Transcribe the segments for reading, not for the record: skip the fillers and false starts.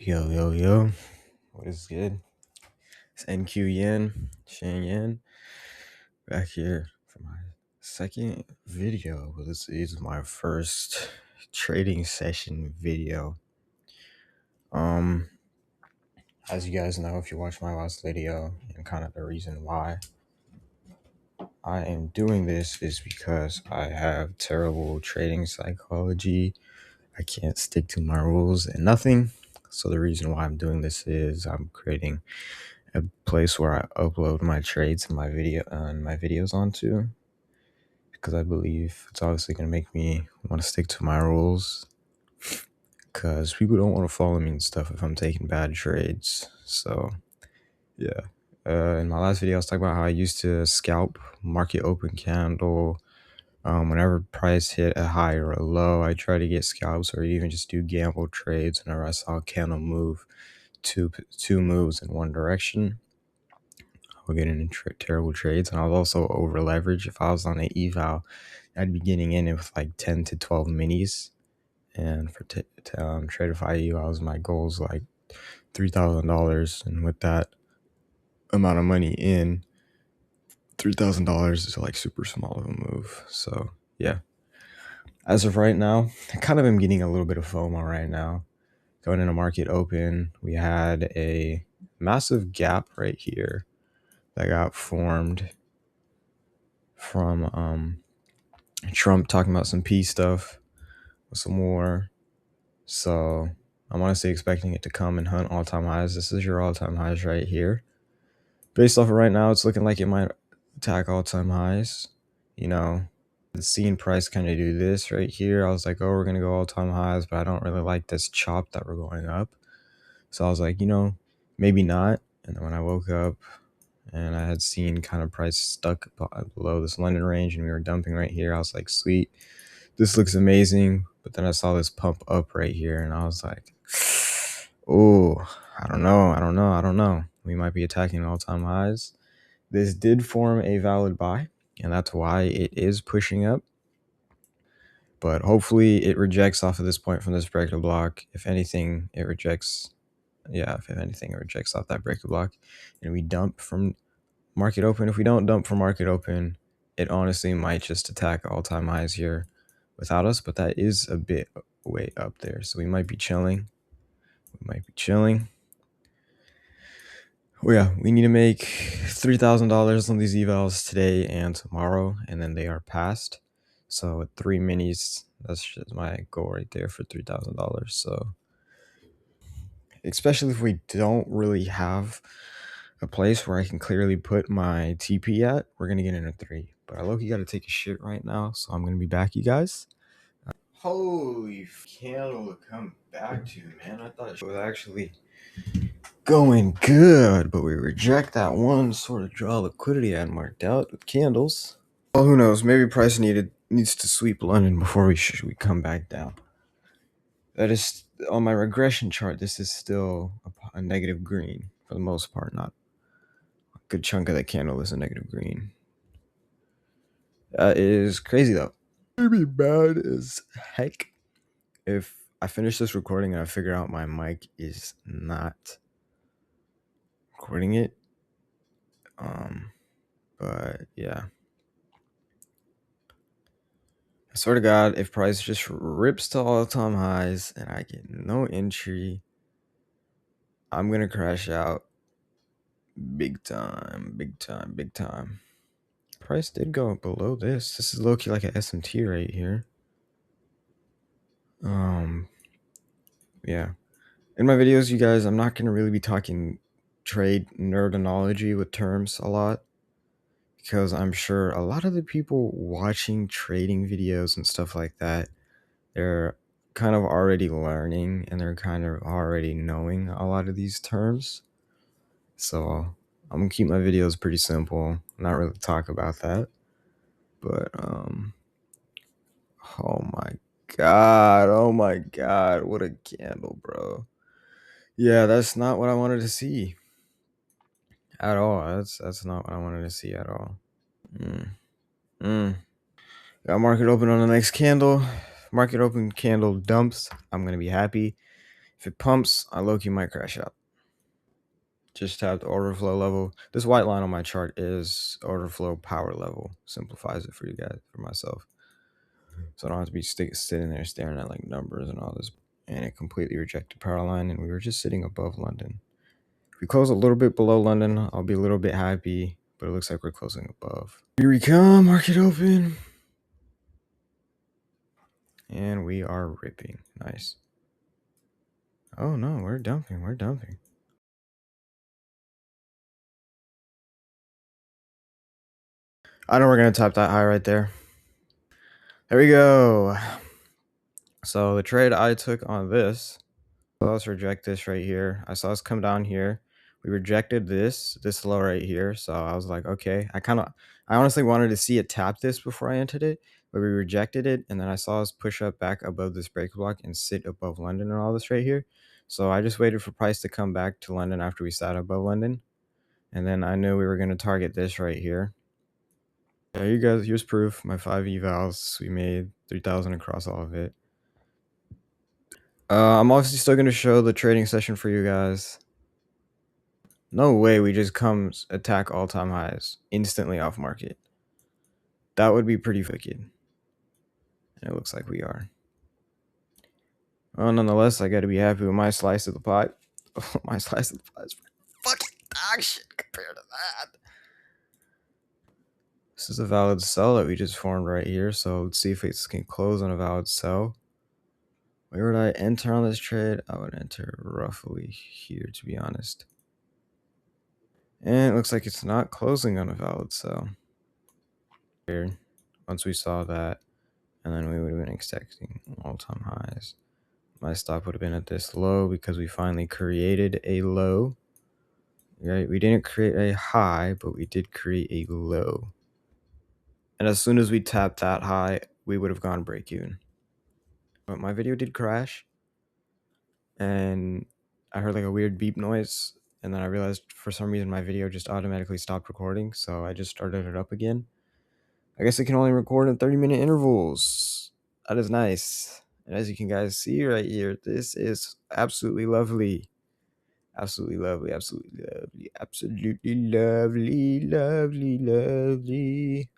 Yo, yo, yo. What is good? It's NQ Yen, Shane Yen, back here for my second video. This is my first trading session video. As you guys know, if you watched my last video, and kind of the reason why I am doing this is because I have terrible trading psychology. I can't stick to my rules and nothing. So the reason why I'm doing this is I'm creating a place where I upload my trades and my videos onto, because I believe it's obviously going to make me want to stick to my rules, because people don't want to follow me and stuff if I'm taking bad trades. So yeah, in my last video I was talking about how I used to scalp market open candle. Whenever price hit a high or a low, I try to get scalps or even just do gamble trades whenever I saw a candle move two moves in one direction. I'll get into terrible trades, and I'll also over leverage. If I was on an eval, I'd be getting in it with like 10 to 12 minis. And for Tradeify evals, my goal is like $3,000. And with that amount of money in, $3,000 is like super small of a move. So yeah, as of right now, I kind of am getting a little bit of FOMO right now. Going into market open, we had a massive gap right here that got formed from Trump talking about some peace stuff with some war. So I'm honestly expecting it to come and hunt all-time highs. This is your all-time highs right here. Based off of right now, it's looking like it might attack all-time highs. You know, seeing price kind of do this right here, I was like, oh, we're going to go all-time highs, but I don't really like this chop that we're going up. So I was like, maybe not. And then when I woke up and I had seen kind of price stuck below this London range and we were dumping right here, I was like, sweet, this looks amazing. But then I saw this pump up right here and I was like, oh, I don't know. We might be attacking all-time highs. This did form a valid buy, and that's why it is pushing up. But hopefully it rejects off of this point from this breaker block. If anything, it rejects. Yeah, if anything, it rejects off that breaker block. And we dump from market open. If we don't dump from market open, it honestly might just attack all-time highs here without us. But that is a bit way up there. So we might be chilling. Well, yeah, we need to make $3,000 on these evals today and tomorrow, and then they are passed. So with 3 minis, that's just my goal right there for $3,000. So especially if we don't really have a place where I can clearly put my TP at, we're gonna get in a 3. But I low-key gotta take a shit right now, so I'm gonna be back, you guys. Holy candle to come back to, man. I thought it was actually going good, but we reject that one sort of draw liquidity I had marked out with candles. Well, who knows? Maybe price needs to sweep London before we come back down. That is on my regression chart. This is still a negative green for the most part. Not a good chunk of that candle is a negative green. That is crazy though. Maybe bad as heck if I finish this recording and I figure out my mic is not recording it. But yeah. I swear to God, if price just rips to all-time highs and I get no entry, I'm going to crash out big time. Price did go below this. This is low-key like an SMT right here. Yeah. In my videos, you guys, I'm not going to really be talking trade nerdonology with terms a lot, because I'm sure a lot of the people watching trading videos and stuff like that, they're kind of already learning and they're kind of already knowing a lot of these terms. So I'm gonna keep my videos pretty simple, not really talk about that. But oh my god, what a candle, bro. Yeah, that's not what I wanted to see at all. That's not what I wanted to see at all. Got market open on the next candle. Market open candle dumps. I'm gonna be happy. If it pumps, I low-key might crash out. Just tapped order flow level. This white line on my chart is order flow power level. Simplifies it for you guys, for myself. So I don't have to be sitting there staring at like numbers and all this. And it completely rejected power line, and we were just sitting above London. If we close a little bit below London, I'll be a little bit happy, but it looks like we're closing above. Here we come, market open. And we are ripping. Nice. Oh no, we're dumping. We're dumping. I know we're going to tap that high right there. There we go. So the trade I took on this, let's reject this right here. I saw us come down here. We rejected this low right here. So I was like, okay, I honestly wanted to see it tap this before I entered it, but we rejected it. And then I saw us push up back above this break block and sit above London and all this right here. So I just waited for price to come back to London after we sat above London. And then I knew we were going to target this right here. Yeah, you guys, here's proof. My 5 evals, we made 3,000 across all of it. I'm obviously still going to show the trading session for you guys. No way we just come attack all-time highs instantly off market. That would be pretty wicked. And it looks like we are. Well, nonetheless, I got to be happy with my slice of the pie. My slice of the pie is fucking dog shit compared to that. This is a valid sell that we just formed right here. So let's see if it can close on a valid sell. Where would I enter on this trade? I would enter roughly here, to be honest. And it looks like it's not closing on a valid sell. Here, once we saw that, and then we would have been expecting all-time highs. My stop would have been at this low because we finally created a low. Right? We didn't create a high, but we did create a low. And as soon as we tapped that high, we would have gone break even. But my video did crash. And I heard like a weird beep noise. And then I realized for some reason my video just automatically stopped recording. So I just started it up again. I guess it can only record in 30-minute intervals. That is nice. And as you can guys see right here, this is absolutely lovely. Absolutely lovely. Absolutely lovely. Absolutely lovely. Lovely. Lovely.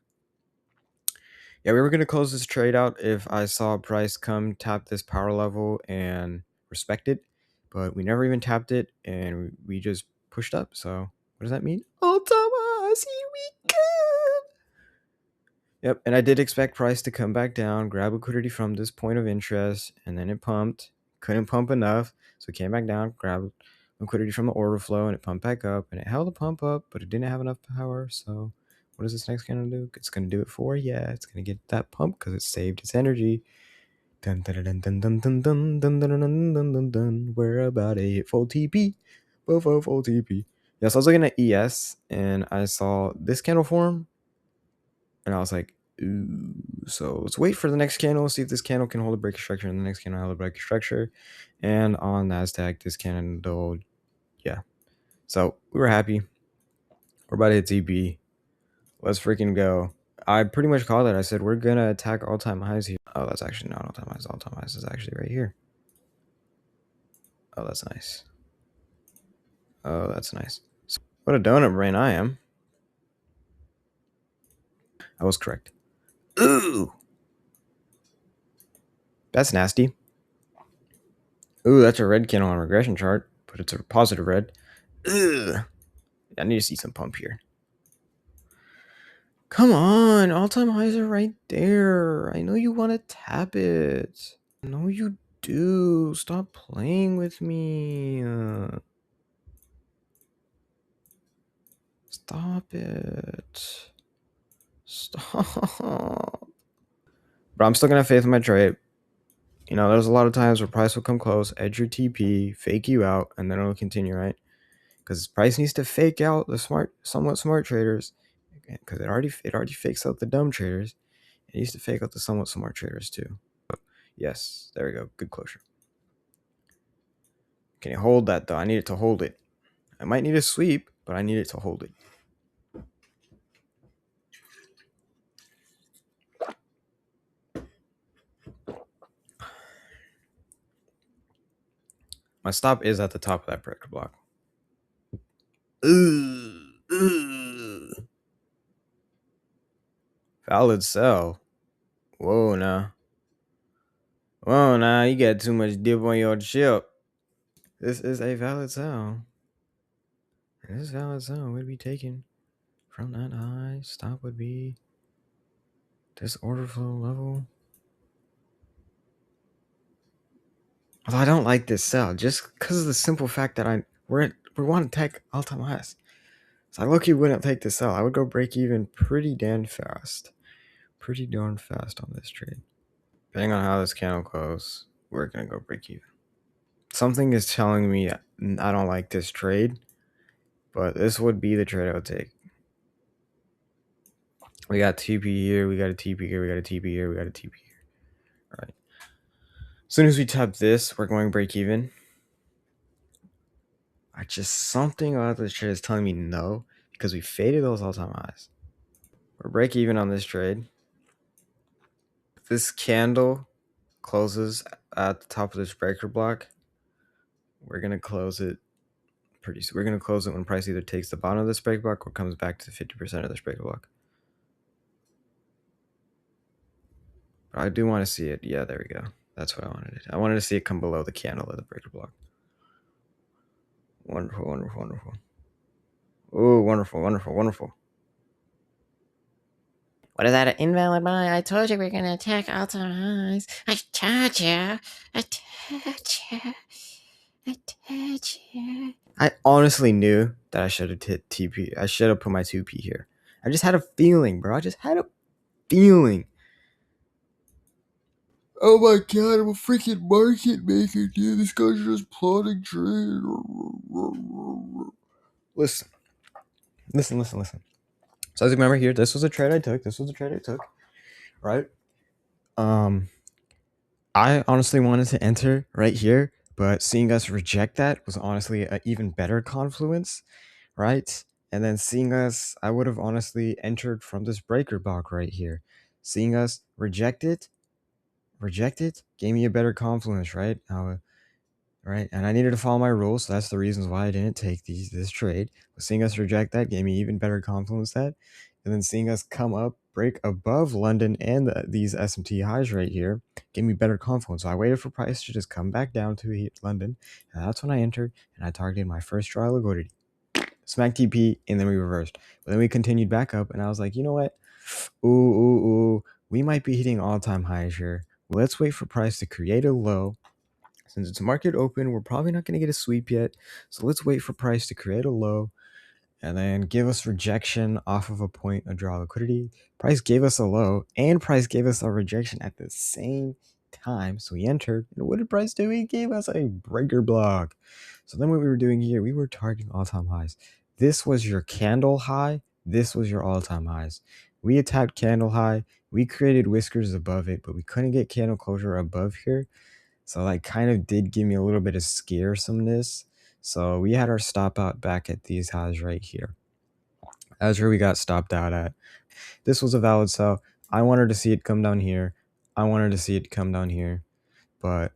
Yeah, we were going to close this trade out if I saw a price come tap this power level and respect it. But we never even tapped it, and we just pushed up. So what does that mean? All-time highs, here we go. Yep, and I did expect price to come back down, grab liquidity from this point of interest, and then it pumped. Couldn't pump enough, so it came back down, grabbed liquidity from the order flow, and it pumped back up, and it held the pump up, but it didn't have enough power. So what is this next going to do? It's going to do it for, yeah, it's going to get that pump because it saved its energy. Dun, dun, dun, dun, dun, dun, dun, dun, dun, dun, dun, dun, dun. We're about to hit full TP. Full TP. Yeah, so I was looking at ES, and I saw this candle form, and I was like, ooh. So let's wait for the next candle, see if this candle can hold a breaker structure, and the next candle hold a breaker structure. And on NASDAQ, this candle, yeah. So we were happy. We're about to hit TP. Let's freaking go. I pretty much called it. I said, we're going to attack all-time highs here. Oh, that's actually not all-time highs. All-time highs is actually right here. Oh, that's nice. Oh, that's nice. So, what a donut brain I am. I was correct. Ooh. That's nasty. Ooh, that's a red candle on a regression chart, but it's a positive red. Ugh. I need to see some pump here. Come on, all-time highs are right there. I know you want to tap it. No, you do. Stop playing with me. Stop it. Stop. But I'm still going to have faith in my trade. You know, there's a lot of times where price will come close, edge your TP, fake you out, and then it'll continue, right? Because price needs to fake out the somewhat smart traders, because it already fakes out the dumb traders. It needs to fake out the somewhat smart traders too. Yes, there we go. Good closure. Can you hold that though? I need it to hold it. I might need a sweep, but I need it to hold it. My stop is at the top of that breaker block. Ooh. Valid sell. Whoa, now. Whoa, now. You got too much dip on your chip. This is a valid sell. This valid sell would be taken from that high. Stop would be this order flow level. Although I don't like this sell, just because of the simple fact that we want to take all-time highs. So I low-key wouldn't take this sell. I would go break even pretty darn fast. Pretty darn fast on this trade. Depending on how this candle goes, we're going to go break even. Something is telling me I don't like this trade, but this would be the trade I would take. We got TP here, we got a TP here, we got a TP here, we got a TP here. All right. As soon as we tap this, we're going break even. Something about this trade is telling me no, because we faded those all-time highs. We're break even on this trade. This candle closes at the top of this breaker block. We're going to close it pretty soon. We're going to close it when price either takes the bottom of this breaker block or comes back to 50% of this breaker block. But I do want to see it. Yeah, there we go. That's what I wanted. I wanted to see it come below the candle of the breaker block. Wonderful, wonderful, wonderful. Oh, wonderful, wonderful, wonderful. What is that, an invalid buy? I told you we are going to attack all-time highs. I told you. I told you. I told you. I honestly knew that I should have hit TP. I should have put my 2P here. I just had a feeling, bro. I just had a feeling. Oh my god, I'm a freaking market maker, dude. This guy's just plotting trade. Listen. So as you remember here, this was a trade I took. Right? I honestly wanted to enter right here, but seeing us reject that was honestly an even better confluence, right? And then seeing us, I would have honestly entered from this breaker block right here. Seeing us reject it, gave me a better confluence, right? Right, and I needed to follow my rules, so that's the reasons why I didn't take this trade. But seeing us reject that gave me even better confluence that, and then seeing us come up, break above London and these SMT highs right here, gave me better confluence. So I waited for price to just come back down to London, and that's when I entered, and I targeted my first draw liquidity. Smack TP, and then we reversed. But then we continued back up, and I was like, you know what? Ooh, we might be hitting all-time highs here. Let's wait for price to create a low. Since it's market open, we're probably not going to get a sweep yet. So let's wait for price to create a low and then give us rejection off of a point of draw liquidity. Price gave us a low and price gave us a rejection at the same time. So we entered. And what did price do? He gave us a breaker block. So then what we were doing here, we were targeting all-time highs. This was your candle high. This was your all-time highs. We attacked candle high. We created whiskers above it, but we couldn't get candle closure above here. So that kind of did give me a little bit of scaresomeness. So we had our stop out back at these highs right here. That's where we got stopped out at. This was a valid sell. I wanted to see it come down here. But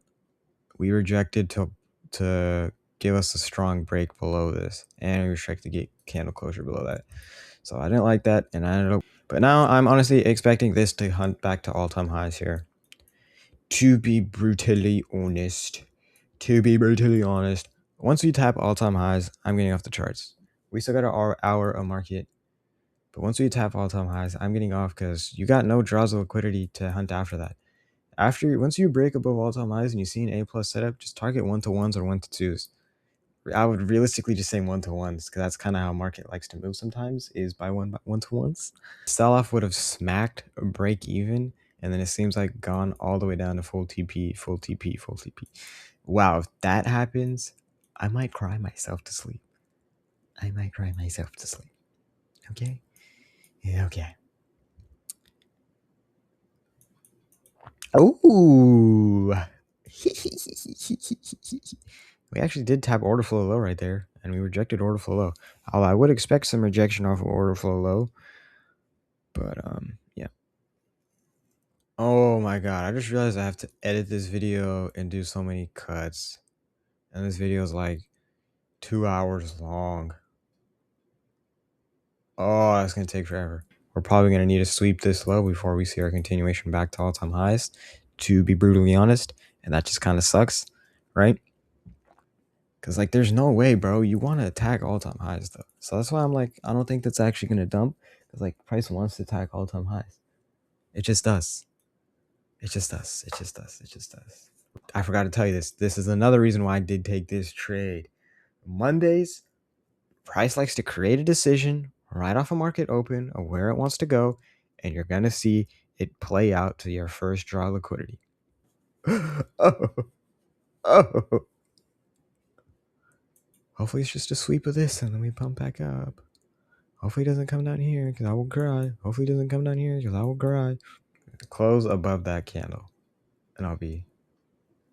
we rejected to give us a strong break below this. And we rejected to get candle closure below that. So I didn't like that. And I ended up. But now I'm honestly expecting this to hunt back to all-time highs here. To be brutally honest, once we tap all-time highs, I'm getting off the charts. We still got our hour of market, but once we tap all-time highs, I'm getting off because you got no draws of liquidity to hunt after that. Once you break above all-time highs and you see an A+ setup, just target 1-to-1s or 1-to-2s. I would realistically just say 1-to-1s because that's kind of how market likes to move sometimes, is by 1-to-1s. Sell-off would have smacked a break even, and then it seems like gone all the way down to full TP. Wow, if that happens, I might cry myself to sleep. Okay? Yeah, okay. Ooh. We actually did tap order flow low right there, and we rejected order flow low. Although I would expect some rejection off of order flow low, but yeah. Oh my god, I just realized I have to edit this video and do so many cuts. And this video is like 2 hours long. Oh, that's going to take forever. We're probably going to need to sweep this low before we see our continuation back to all-time highs, to be brutally honest. And that just kind of sucks, right? Because, like, there's no way, bro. You want to attack all-time highs, though. So that's why I'm like, I don't think that's actually going to dump. Because, like, price wants to attack all-time highs. It just does. It just does. It just does. It just does. I forgot to tell you this. This is another reason why I did take this trade. Mondays, price likes to create a decision right off a market open of where it wants to go, and you're going to see it play out to your first draw liquidity. Oh. Hopefully it's just a sweep of this and then we pump back up. Hopefully it doesn't come down here because I will cry. Hopefully it doesn't come down here because I will cry. Close above that candle and I'll be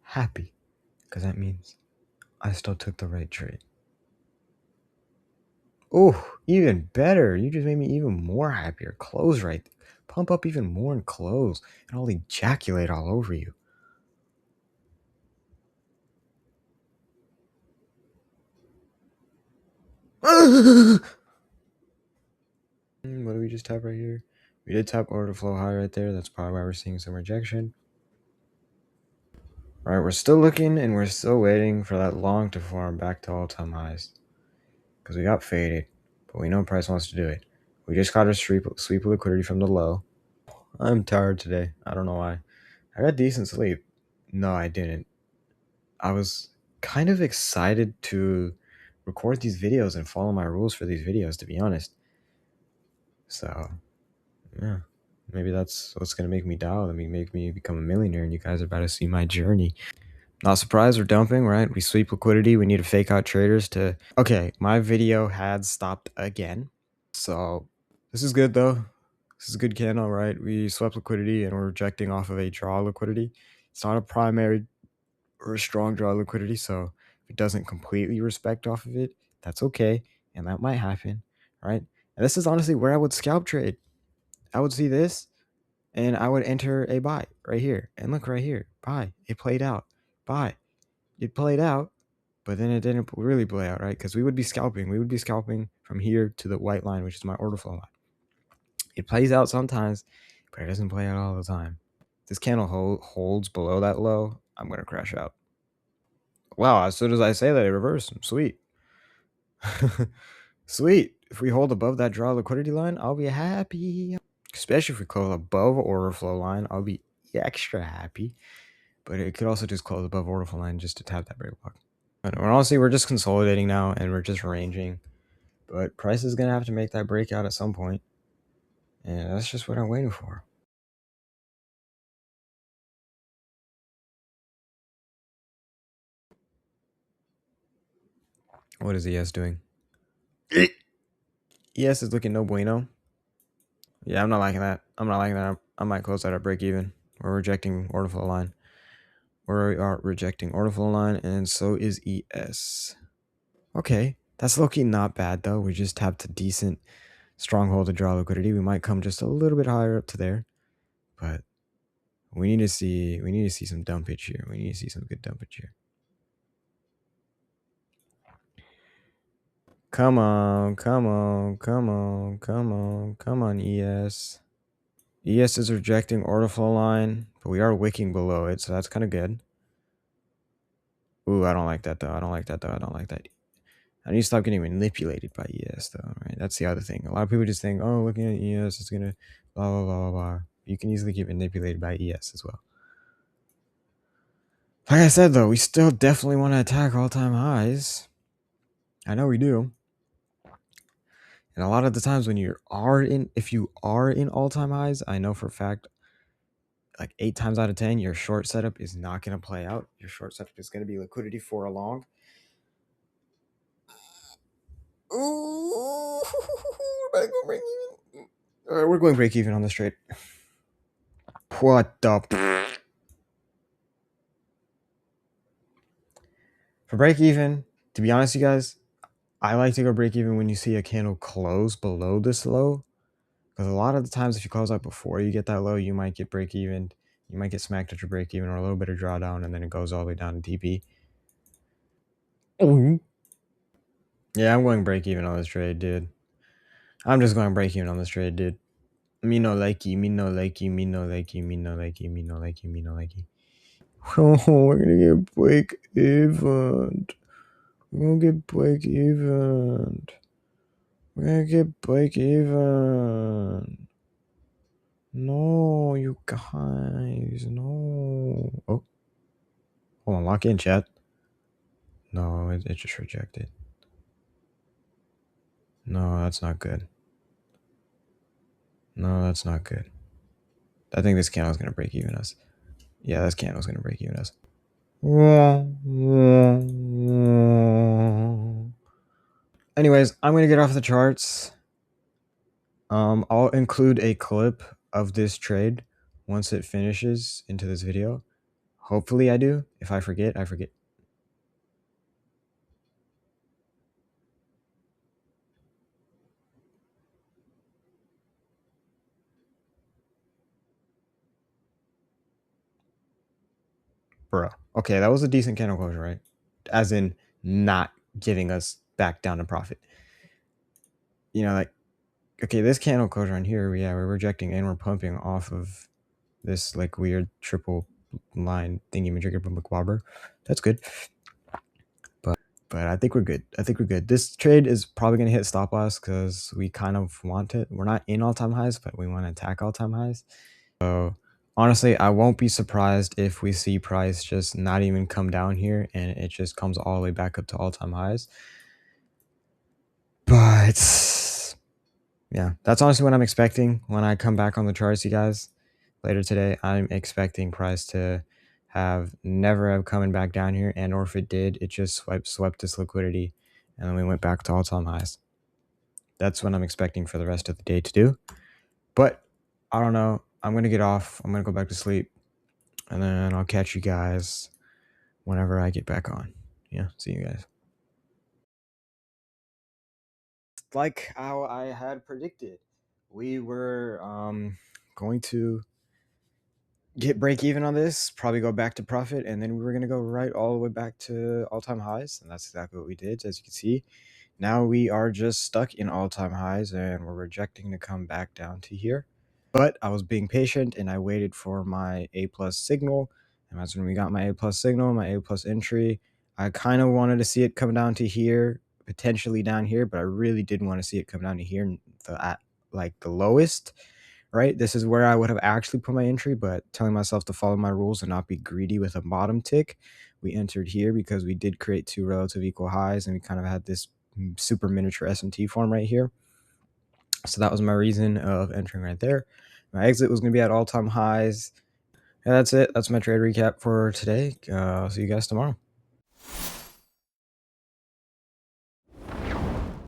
happy because that means I still took the right trade. Oh, even better. You just made me even more happier. Close right there. Pump up even more and close. And I'll ejaculate all over you. What do we just tap right here? We did tap order flow high right there. That's probably why we're seeing some rejection. All right, we're still looking and we're still waiting for that long to form back to all-time highs. Because we got faded, but we know price wants to do it. We just got a sweep of liquidity from the low. I'm tired today. I don't know why. I got decent sleep. No, I didn't. I was kind of excited to record these videos and follow my rules for these videos, to be honest. So, yeah. Maybe that's what's going to make me dial and make me become a millionaire, and you guys are about to see my journey. Not surprised we're dumping, right? We sweep liquidity. We need to fake out traders to... Okay, my video had stopped again. So, this is good, though. This is a good candle, right? We swept liquidity and we're rejecting off of a draw liquidity. It's not a primary or a strong draw liquidity, so if it doesn't completely respect off of it, that's okay, and that might happen, right? And this is honestly where I would scalp trade. I would see this, and I would enter a buy right here. And look right here, buy. It played out. Buy. It played out, but then it didn't really play out, right? Because we would be scalping. We would be scalping from here to the white line, which is my order flow line. It plays out sometimes, but it doesn't play out all the time. If this candle holds below that low, I'm going to crash out. Wow, as soon as I say that, it reversed. Sweet. Sweet. If we hold above that draw liquidity line, I'll be happy. Especially if we close above order flow line, I'll be extra happy. But it could also just close above order flow line just to tap that break block. But honestly, we're just consolidating now and we're just ranging. But price is going to have to make that breakout at some point. And that's just what I'm waiting for. What is ES doing? ES is looking no bueno. Yeah, I'm not liking that. I'm not liking that. I might close that at break even. We're rejecting order flow line. We are rejecting order flow line, and so is ES. Okay, that's looking not bad though. We just tapped a decent stronghold to draw liquidity. We might come just a little bit higher up to there, but we need to see some dumpage here. We need to see some good dumpage here. Come on, come on, come on, come on, come on, ES. ES is rejecting order flow line, but we are wicking below it, so that's kind of good. Ooh, I don't like that though. I don't like that though. I don't like that. I need to stop getting manipulated by ES though, right? That's the other thing. A lot of people just think, oh, looking at ES, it's gonna blah blah blah blah blah. You can easily get manipulated by ES as well. Like I said though, we still definitely want to attack all-time highs. I know we do. And a lot of the times when if you are in all-time highs, I know for a fact, like 8 times out of 10, your short setup is not going to play out. Your short setup is going to be liquidity for a long. Ooh, we're going break even. All right, we're going break even on this trade. What the? For break even, to be honest, you guys, I like to go break even when you see a candle close below this low. Because a lot of the times, if you close out before you get that low, you might get break even. You might get smacked at your break even or a little bit of drawdown, and then it goes all the way down to TP. Yeah, I'm going break even on this trade, dude. I'm just going break even on this trade, dude. Me no likey, me no likey, me no likey, me no likey, me no likey, me no likey. Oh, we're gonna get break even. We're gonna get break even. We're gonna get break even. No, you guys, no. Oh, hold on, lock in, chat. No, it just rejected. No, that's not good. No, that's not good. I think this candle's gonna break even us. Yeah, this candle's gonna break even us. Anyways, I'm gonna get off the charts. I'll include a clip of this trade once it finishes into this video. Hopefully I do. If I forget, I forget. Bro. Okay, that was a decent candle closure, right? As in not giving us back down to profit. You know, like, okay, this candle closure on here, yeah, we're rejecting and we're pumping off of this like weird triple line thingy majigger bumba. That's good. But I think we're good. I think we're good. This trade is probably going to hit stop loss because we kind of want it. We're not in all-time highs, but we want to attack all-time highs. So honestly, I won't be surprised if we see price just not even come down here and it just comes all the way back up to all-time highs. But yeah, that's honestly what I'm expecting when I come back on the charts, you guys. Later today, I'm expecting price to have never have coming back down here, and or if it did, it just swept this liquidity, and then we went back to all-time highs. That's what I'm expecting for the rest of the day to do. But I don't know. I'm gonna get off. I'm gonna go back to sleep, and then I'll catch you guys whenever I get back on. Yeah, see you guys. Like how I had predicted, we were going to get break even on this, probably go back to profit, and then we were going to go right all the way back to all-time highs, and that's exactly what we did. As you can see, now we are just stuck in all-time highs and we're rejecting to come back down to here. But I was being patient and I waited for my A+ signal, and that's when we got my A+ signal, my A+ entry. I kind of wanted to see it come down to here, potentially down here, but I really didn't want to see it come down to here at like the lowest. Right, this is where I would have actually put my entry, but telling myself to follow my rules and not be greedy with a bottom tick, we entered here because we did create two relative equal highs, and we kind of had this super miniature SMT form right here. So that was my reason of entering right there. My exit was going to be at all-time highs. And that's it. That's my trade recap for today. I'll see you guys tomorrow.